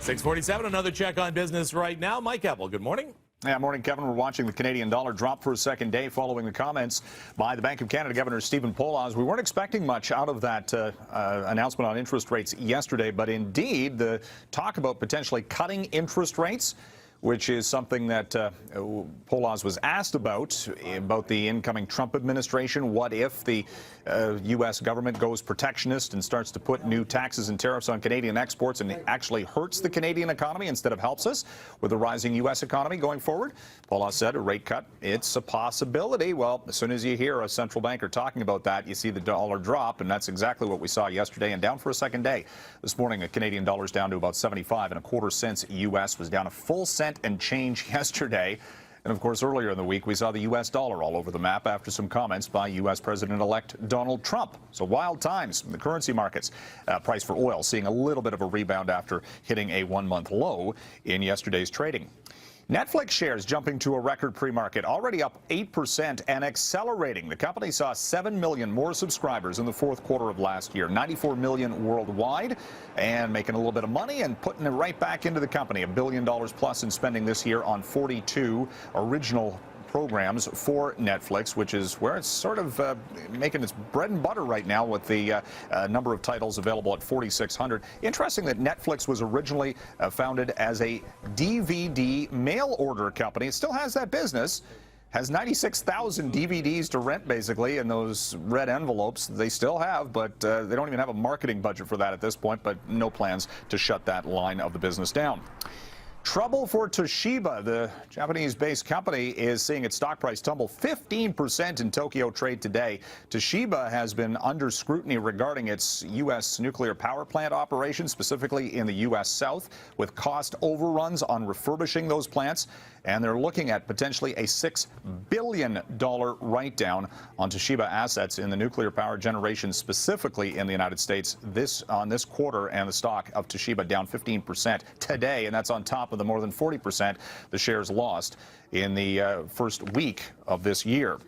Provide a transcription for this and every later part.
647, another check on business right now. Mike Eppel, good morning. Yeah, morning, Kevin. We're watching the Canadian dollar drop for a second day following the comments by the Bank of Canada Governor Stephen Poloz. We weren't expecting much out of that announcement on interest rates yesterday, but indeed the talk about potentially cutting interest rates, which is something that Poloz was asked about the incoming Trump administration. What if the U.S. government goes protectionist and starts to put new taxes and tariffs on Canadian exports and it actually hurts the Canadian economy instead of helps us with a rising U.S. economy going forward? Poloz said a rate cut, it's a possibility. Well, as soon as you hear a central banker talking about that, you see the dollar drop, and that's exactly what we saw yesterday and down for a second day. This morning, the Canadian dollar is down to about 75.25 cents U.S., was down a full cent and change yesterday. And of course, earlier in the week, we saw the U.S. dollar all over the map after some comments by U.S. President-elect Donald Trump. So wild times in the currency markets. Price for oil seeing a little bit of a rebound after hitting a one-month low in yesterday's trading. Netflix shares jumping to a record pre-market, already up 8% and accelerating. The company saw 7 million more subscribers in the fourth quarter of last year, 94 million worldwide, and making a little bit of money and putting it right back into the company. $1 billion plus in spending this year on 42 original programs for Netflix, which is where it's sort of making its bread and butter right now with the number of titles available at 4,600. Interesting that Netflix was originally founded as a DVD mail order company. It still has that business. Has 96,000 DVDs to rent, basically, in those red envelopes they still have, but they don't even have a marketing budget for that at this point, but no plans to shut that line of the business down. Trouble for Toshiba. The Japanese-based company is seeing its stock price tumble 15% in Tokyo trade today. Toshiba has been under scrutiny regarding its U.S. nuclear power plant operations, specifically in the U.S. South, with cost overruns on refurbishing those plants. And they're looking at potentially a $6 billion write-down on Toshiba assets in the nuclear power generation, specifically in the United States, on this quarter, and the stock of Toshiba down 15% today, and that's on top of the more than 40% the shares lost in the first week of this year.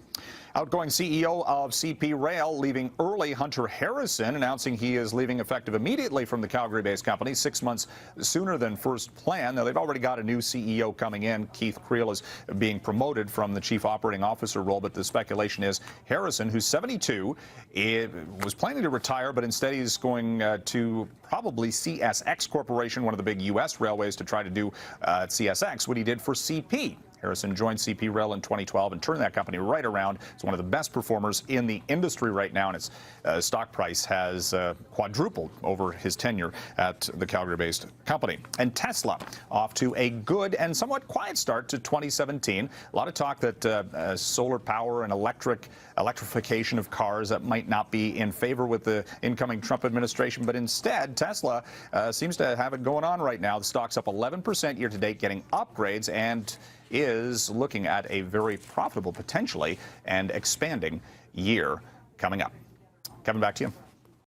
Outgoing CEO of CP Rail leaving early. Hunter Harrison announcing he is leaving effective immediately from the Calgary-based company, 6 months sooner than first planned. Now, they've already got a new CEO coming in. Keith Creel is being promoted from the chief operating officer role, but the speculation is Harrison, who's 72, was planning to retire, but instead he's going to probably CSX Corporation, one of the big U.S. railways, to try to do at CSX what he did for CP. Harrison joined CP Rail in 2012 and turned that company right around. It's one of the best performers in the industry right now, and its stock price has quadrupled over his tenure at the Calgary-based company. And Tesla off to a good and somewhat quiet start to 2017. A lot of talk that solar power and electrification of cars that might not be in favor with the incoming Trump administration, but instead Tesla seems to have it going on right now. The stock's up 11% year to date, getting upgrades, and is looking at a very profitable, potentially, and expanding year coming up. Kevin, back to you.